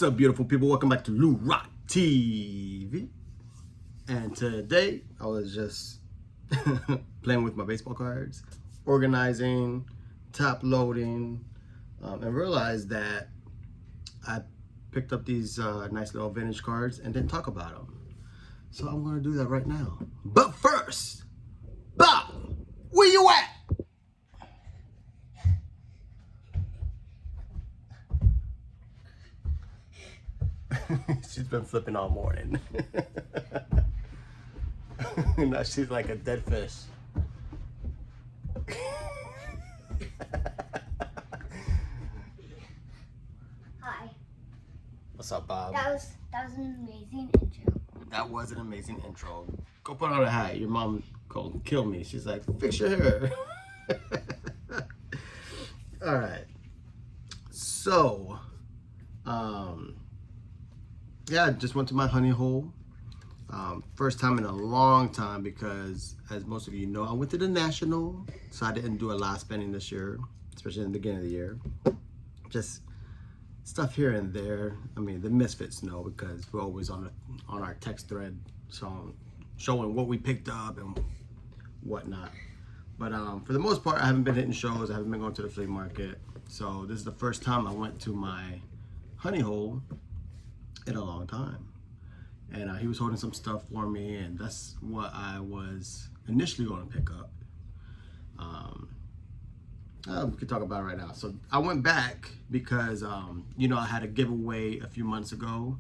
What's up, beautiful people? Welcome back to Lou Rock TV. And today I was just playing with my baseball cards, organizing, top loading, and realized that I picked up these nice little vintage cards and didn't talk about them. So I'm gonna do that right now. But first, Bob, where you at? She's been flipping all morning. Now she's like a dead fish. Hi. What's up, Bob? That was an amazing intro. That was an amazing intro. Go put on a hat. Your mom gonna kill me. She's like, fix your hair. All right. So, yeah, I just went to my honey hole. First time in a long time because, as most of you know, I went to the National, so I didn't do a lot of spending this year, especially in the beginning of the year. Just stuff here and there. I mean, the misfits know because we're always on our text thread, so showing what we picked up and whatnot. But for the most part, I haven't been hitting shows. I haven't been going to the flea market. So this is the first time I went to my honey hole in a long time. And he was holding some stuff for me, and that's what I was initially going to pick up. We could talk about it right now. So I went back because, you know, I had a giveaway a few months ago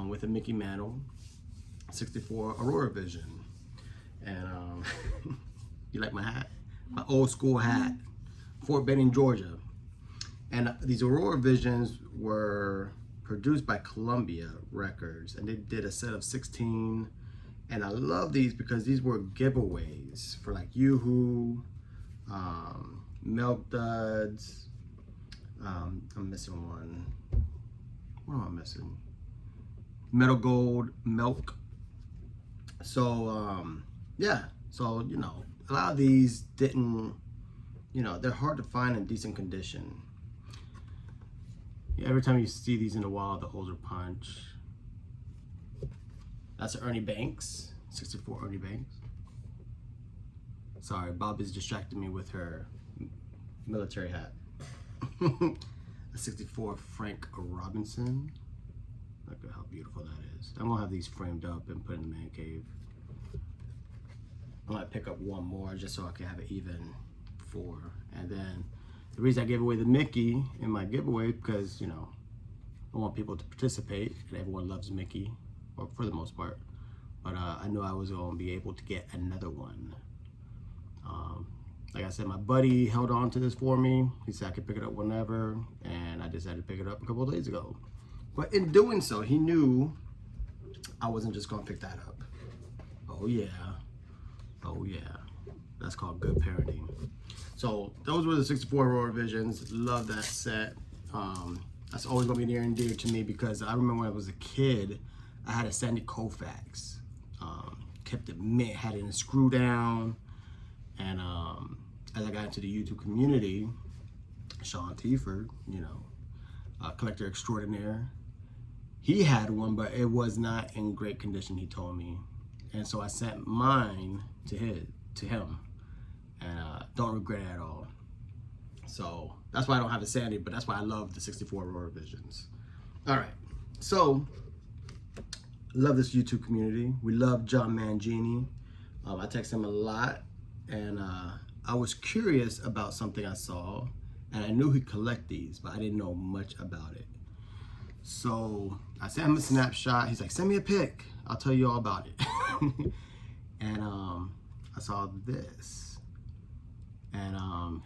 with a Mickey Mantle 64 Auravision. And you like my hat? My old school hat, Fort Benning, Georgia. And these Auravisions were produced by Columbia Records, and they did a set of 16. And I love these because these were giveaways for like Yoo-Hoo, Milk Duds. I'm missing one. What am I missing? Metal Gold, Milk. So yeah, so you know, a lot of these didn't, you know, they're hard to find in decent condition. Every time you see these in the wild, the holes are punched. That's Ernie Banks, 64 Ernie Banks. Sorry, Bob is distracting me with her military hat. A 64 Frank Robinson. Look at how beautiful that is. I'm gonna have these framed up and put in the man cave. I might pick up one more just so I can have it even 4. And then the reason I gave away the Mickey in my giveaway because, you know, I want people to participate, and everyone loves Mickey, or for the most part. But I knew I was going to be able to get another one. Like I said, my buddy held on to this for me. He said I could pick it up whenever, and I decided to pick it up a couple of days ago. But in doing so, he knew I wasn't just going to pick that up. Oh yeah. Oh yeah. That's called good parenting. So those were the 64 Auravisions. Love that set. That's always gonna be near and dear to me because I remember when I was a kid, I had a Sandy Koufax. Kept it mint, had it in a screw down. And as I got into the YouTube community, Sean Tiford, you know, collector extraordinaire, he had one, but it was not in great condition, he told me. And so I sent mine to him. And don't regret it at all. So that's why I don't have the Sandy, but that's why I love the 64 Auravisions. All right, so love this YouTube community. We love John Mangini. I text him a lot, and I was curious about something I saw, and I knew he'd collect these, but I didn't know much about it. So I sent him a snapshot. He's like, send me a pic. I'll tell you all about it. And I saw this. And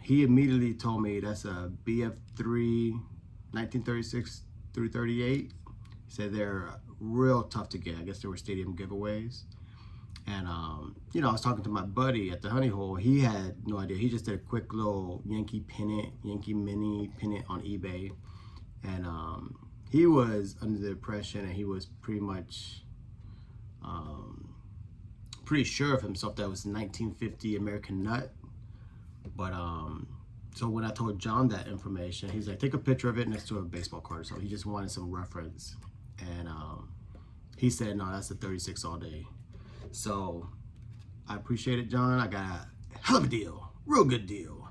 he immediately told me that's a BF3 1936 through 38. He said they're real tough to get. I guess they were stadium giveaways. And you know, I was talking to my buddy at the honey hole. He had no idea. He just did a quick little Yankee pennant, Yankee mini pennant on eBay. And he was under the impression, and he was pretty much pretty sure of himself that it was 1950 American Nut. But So when I told John that information, he's like, take a picture of it next to a baseball card. So he just wanted some reference. And he said, no, that's a 36 all day. So I appreciate it, John. I got a hell of a deal, real good deal.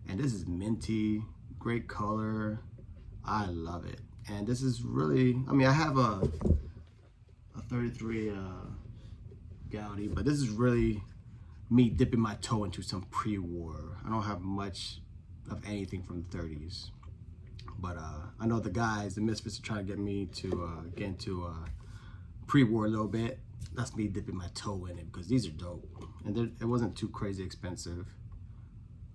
And this is minty, great color. I love it. And this is really, I mean, I have a 33 Gaudi, but this is really me dipping my toe into some pre-war. I don't have much of anything from the 30s. But I know the guys, the Misfits, are trying to get me to get into pre-war a little bit. That's me dipping my toe in it because these are dope. And it wasn't too crazy expensive.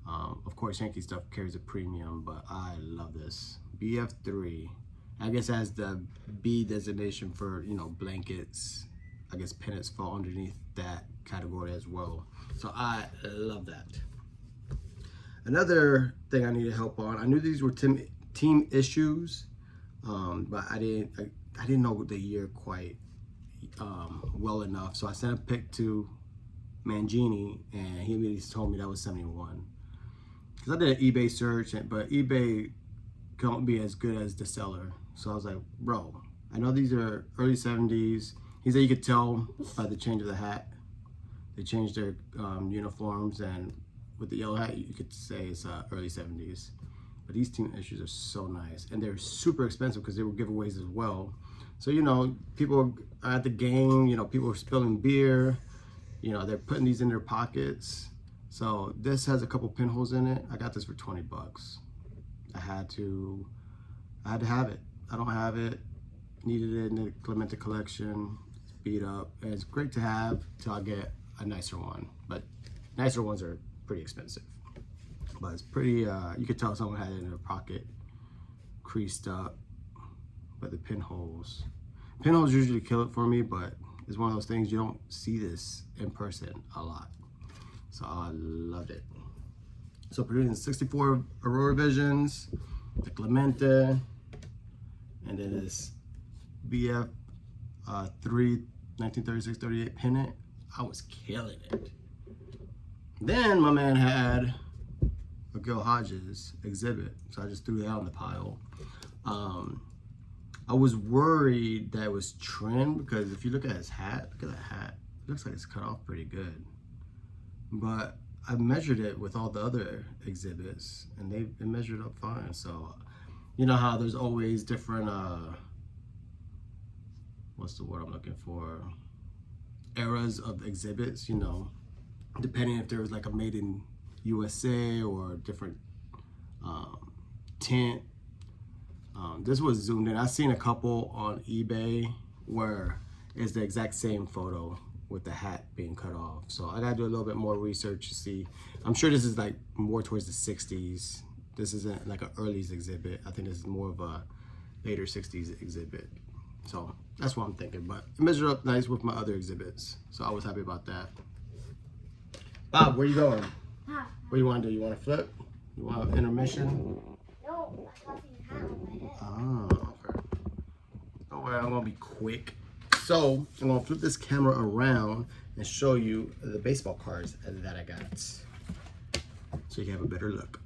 Of course, Yankee stuff carries a premium, but I love this. BF3. I guess it has the B designation for, you know, blankets. I guess pennants fall underneath that category as well. So I love that. Another thing I needed help on, I knew these were team issues, but I didn't know the year quite well enough. So I sent a pic to Manyle, and he immediately told me that was 71. Because I did an eBay search, but eBay can't be as good as the seller. So I was like, bro, I know these are early 70s. He said you could tell by the change of the hat. They changed their uniforms, and with the yellow hat, you could say it's early 70s. But these team issues are so nice, and they're super expensive because they were giveaways as well. So, you know, people are at the game, you know, people are spilling beer, you know, they're putting these in their pockets. So this has a couple pinholes in it. I got this for 20 bucks. I had to have it. I don't have it. Needed it in the Clemente collection. It's beat up, and it's great to have till I get a nicer one. But nicer ones are pretty expensive. But it's pretty, you could tell someone had it in their pocket, creased up. But the pinholes usually kill it for me, but it's one of those things you don't see this in person a lot. So I loved it. So producing 64 Auravisions, the Clemente, and then this BF 3 1936-38 pennant. I was killing it. Then my man had a Gil Hodges exhibit, so I just threw that on the pile. I was worried that it was trimmed because if you look at his hat, look at that hat. It looks like it's cut off pretty good. But I measured it with all the other exhibits, and it measured up fine. So, you know how there's always different, what's the word I'm looking for? Eras of exhibits, you know, depending if there was like a made in USA or different tint. This was zoomed in. I've seen a couple on eBay where it's the exact same photo with the hat being cut off. So I gotta do a little bit more research to see. I'm sure this is like more towards the 60s. This isn't like an early exhibit. I think this is more of a later 60s exhibit. So that's what I'm thinking. But it measured up nice with my other exhibits. So I was happy about that. Bob, where you going? What do you want to do? You want to flip? You want an intermission? No, I thought you had on my head. Oh, okay. Don't worry, I'm gonna be quick. So I'm gonna flip this camera around and show you the baseball cards that I got, so you can have a better look.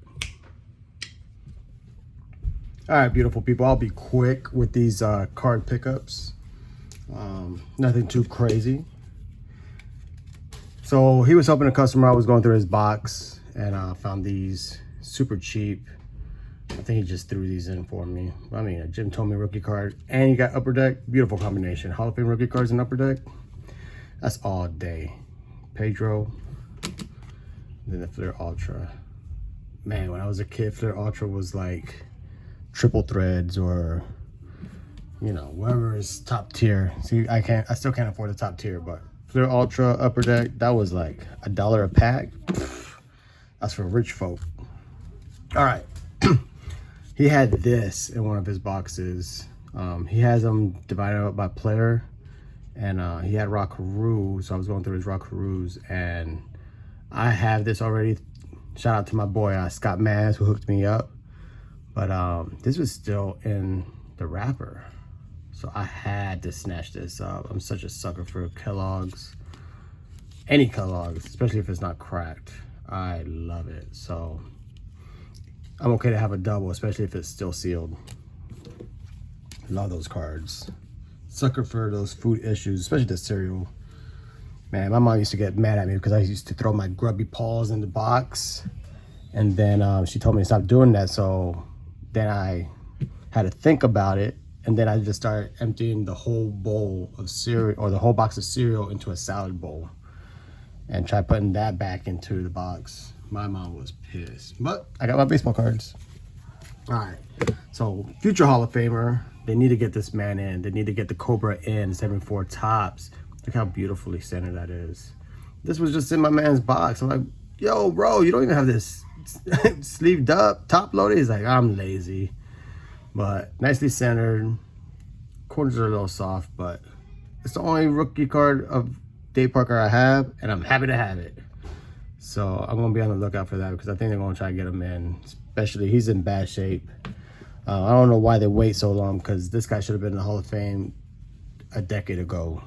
All right, beautiful people. I'll be quick with these card pickups. Nothing too crazy. So he was helping a customer. I was going through his box and found these super cheap. I think he just threw these in for me. I mean, a Jim Thome rookie card, and you got Upper Deck. Beautiful combination. Hall of Fame rookie cards and Upper Deck. That's all day. Pedro. Then the Flair Ultra. Man, when I was a kid, Flair Ultra was like triple threads or, you know, whatever is top tier. See, I still can't afford the top tier, but Flair Ultra, Upper Deck, that was like $1 a pack. That's for rich folk. All right. He had this in one of his boxes. He has them divided up by player, and he had Rockaroo, so I was going through his Rockaroos, and I have this already. Shout out to my boy Scott Maz, who hooked me up, but this was still in the wrapper, so I had to snatch this up. I'm such a sucker for Kellogg's, any Kellogg's, especially if it's not cracked. I love it. So I'm okay to have a double, especially if it's still sealed. Love those cards. Sucker for those food issues, especially the cereal. Man, my mom used to get mad at me because I used to throw my grubby paws in the box. And then she told me to stop doing that. So then I had to think about it. And then I just started emptying the whole bowl of cereal, or the whole box of cereal, into a salad bowl. And try putting that back into the box. My mom was pissed. But I got my baseball cards. All right. So future Hall of Famer. They need to get this man in. They need to get the Cobra in 74 tops. Look how beautifully centered that is. This was just in my man's box. I'm like, yo, bro, you don't even have this sleeved up, top loaded. He's like, I'm lazy. But nicely centered. Corners are a little soft, but it's the only rookie card of Dave Parker I have, and I'm happy to have it. So I'm going to be on the lookout for that because I think they're going to try to get him in. Especially, he's in bad shape. I don't know why they wait so long, because this guy should have been in the Hall of Fame a decade ago.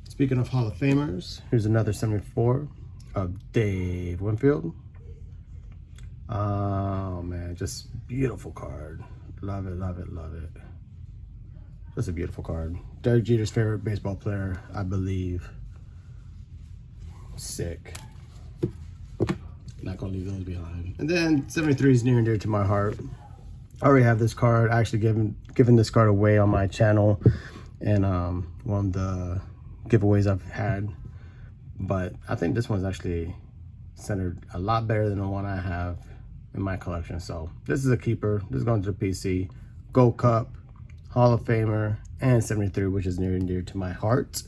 Speaking of Hall of Famers, here's another 74 of Dave Winfield. Oh man, just beautiful card. Love it, love it, love it. Just a beautiful card. Derek Jeter's favorite baseball player, I believe. Sick. Not gonna leave those behind. And then 73 is near and dear to my heart. I already have this card. I actually given this card away on my channel and one of the giveaways I've had. But I think this one's actually centered a lot better than the one I have in my collection. So this is a keeper. This is going to the PC. Gold Cup, Hall of Famer, and 73, which is near and dear to my heart.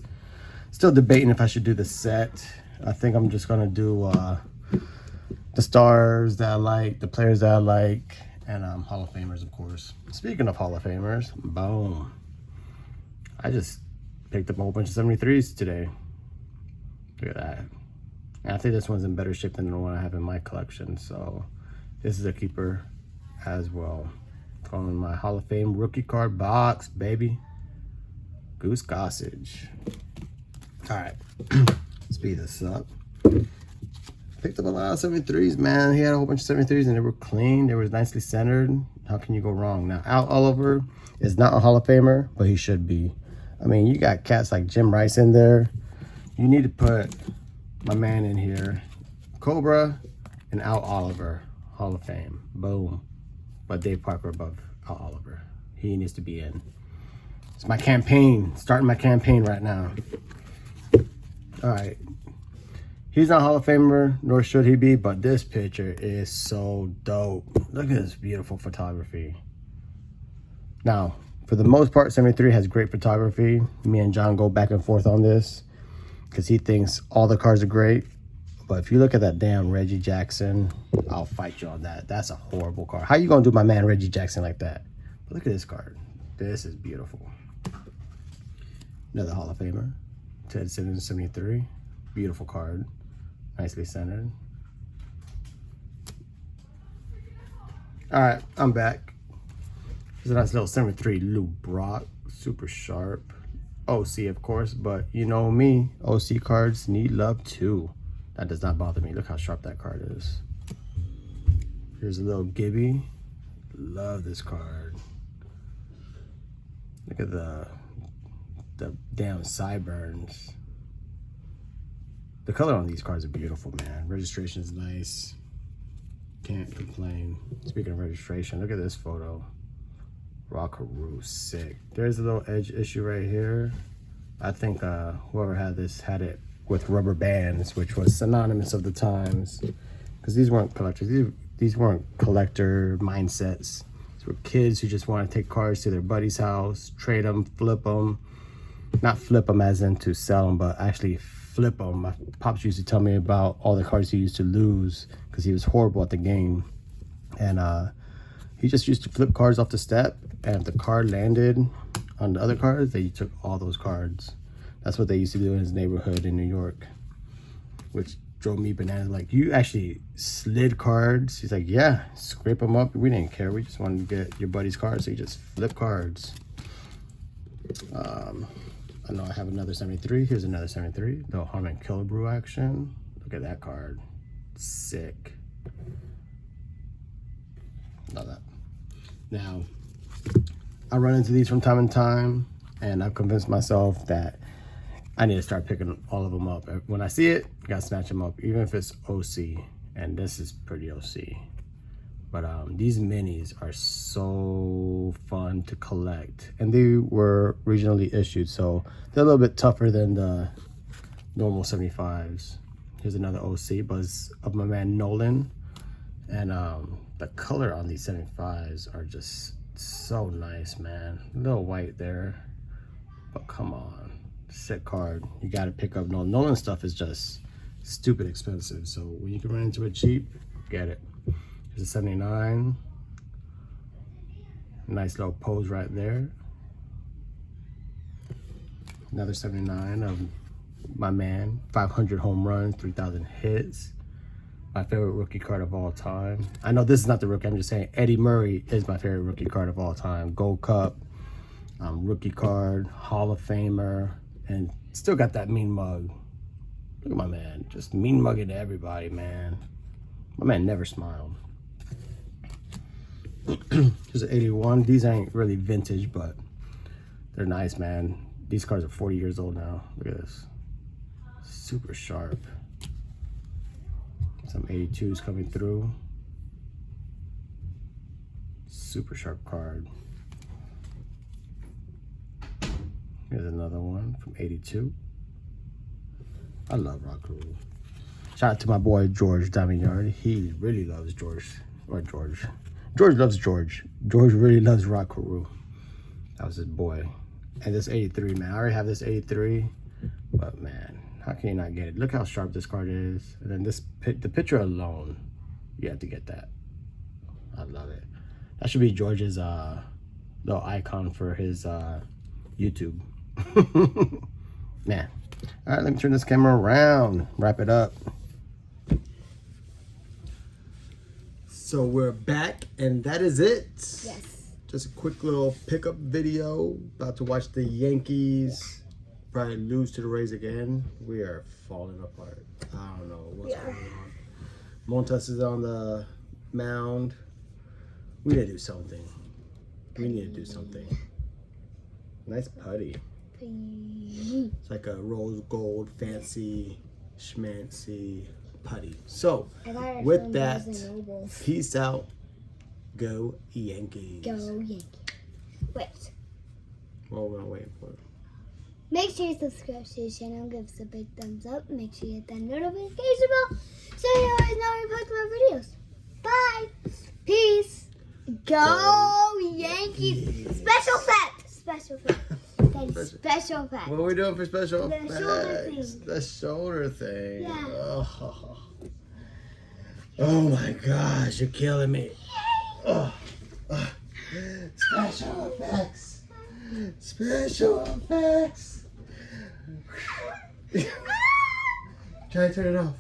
Still debating if I should do the set. I think I'm just gonna do the stars that I like, the players that I like, and Hall of Famers, of course. Speaking of Hall of Famers, boom. I just picked up a whole bunch of 73s today. Look at that. And I think this one's in better shape than the one I have in my collection. So this is a keeper as well. From my Hall of Fame rookie card box, baby. Goose Gossage. All right, speed this up. Picked up a lot of 73s, man. He had a whole bunch of 73s and they were clean. They were nicely centered. How can you go wrong? Now, Al Oliver is not a Hall of Famer, but he should be. I mean, you got cats like Jim Rice in there. You need to put my man in here. Cobra and Al Oliver, Hall of Fame. Boom. But Dave Parker above Al Oliver. He needs to be in. It's my campaign. Starting my campaign right now. All right. He's not a Hall of Famer, nor should he be, but this picture is so dope. Look at this beautiful photography. Now, for the most part, 73 has great photography. Me and John go back and forth on this because he thinks all the cards are great. But if you look at that damn Reggie Jackson, I'll fight you on that. That's a horrible card. How you gonna do my man Reggie Jackson like that? But look at this card. This is beautiful. Another Hall of Famer, Ted Simmons, 73. Beautiful card. Nicely centered. All right, I'm back. There's a nice little 73 Lou Brock, super sharp. OC, of course, but you know me, OC cards need love too. That does not bother me. Look how sharp that card is. Here's a little Gibby. Love this card. Look at the damn sideburns. The color on these cards are beautiful, man. Registration is nice. Can't complain. Speaking of registration, look at this photo. Rockaroo, sick. There's a little edge issue right here. I think whoever had this had it with rubber bands, which was synonymous of the times. Because these weren't collectors. These weren't collector mindsets. These were kids who just want to take cards to their buddy's house, trade them, flip them. Not flip them as in to sell them, but actually flip them. My pops used to tell me about all the cards he used to lose because he was horrible at the game. And he just used to flip cards off the step, and if the card landed on the other cards, they took all those cards. That's what they used to do in his neighborhood in New York, which drove me bananas. Like, you actually slid cards? He's like, yeah, scrape them up. We didn't care. We just wanted to get your buddy's cards, so you just flip cards. I know I have another 73. Here's another 73. The Harmon Killebrew action. Look at that card. Sick. Love that. Now, I run into these from time to time, and I've convinced myself that I need to start picking all of them up. When I see it, I gotta snatch them up, even if it's OC. And this is pretty OC. But these minis are so fun to collect. And they were regionally issued, so they're a little bit tougher than the normal 75s. Here's another OC, but it's of my man Nolan. And the color on these 75s are just so nice, man. A little white there, but come on. Sick card. You gotta pick up. Nolan stuff is just stupid expensive, so when you can run into it cheap, get it. Here's a 79. Nice little pose right there. Another 79 of my man. 500 home runs, 3,000 hits. My favorite rookie card of all time. I know this is not the rookie, I'm just saying Eddie Murray is my favorite rookie card of all time. Gold Cup, rookie card, Hall of Famer, and still got that mean mug. Look at my man, just mean mugging to everybody, man. My man never smiled. Here's an 81. These ain't really vintage, but they're nice, man. These cards are 40 years old now. Look at this. Super sharp. Some 82s coming through. Super sharp card. Here's another one from 82. I love Rockaroo. Shout out to my boy George Diamond Yard. He really loves George. George loves George. George really loves Rockaroo. That was his boy. And this 83, man. I already have this 83. But man, how can you not get it? Look how sharp this card is. And then the picture alone, you have to get that. I love it. That should be George's little icon for his YouTube. Man. All right, let me turn this camera around. Wrap it up. So we're back, and that is it. Yes. Just a quick little pickup video. About to watch the Yankees probably lose to the Rays again. We are falling apart. I don't know what's going on. Montas is on the mound. We need to do something. Nice putty. It's like a rose gold, fancy, schmancy putty. So, with that, peace out. Go Yankees. Go Yankees. Wait. What we're waiting for? Make sure you subscribe to the channel, give us a big thumbs up, make sure you hit that notification bell so you always know when we post more videos. Bye. Peace. Go Yankees. Special fact. Special fact. Special fact. What are we doing for special The facts? shoulder thing. The shoulder thing. Yeah. Oh my gosh, you're killing me. Special effects. Special effects. Try to turn it off.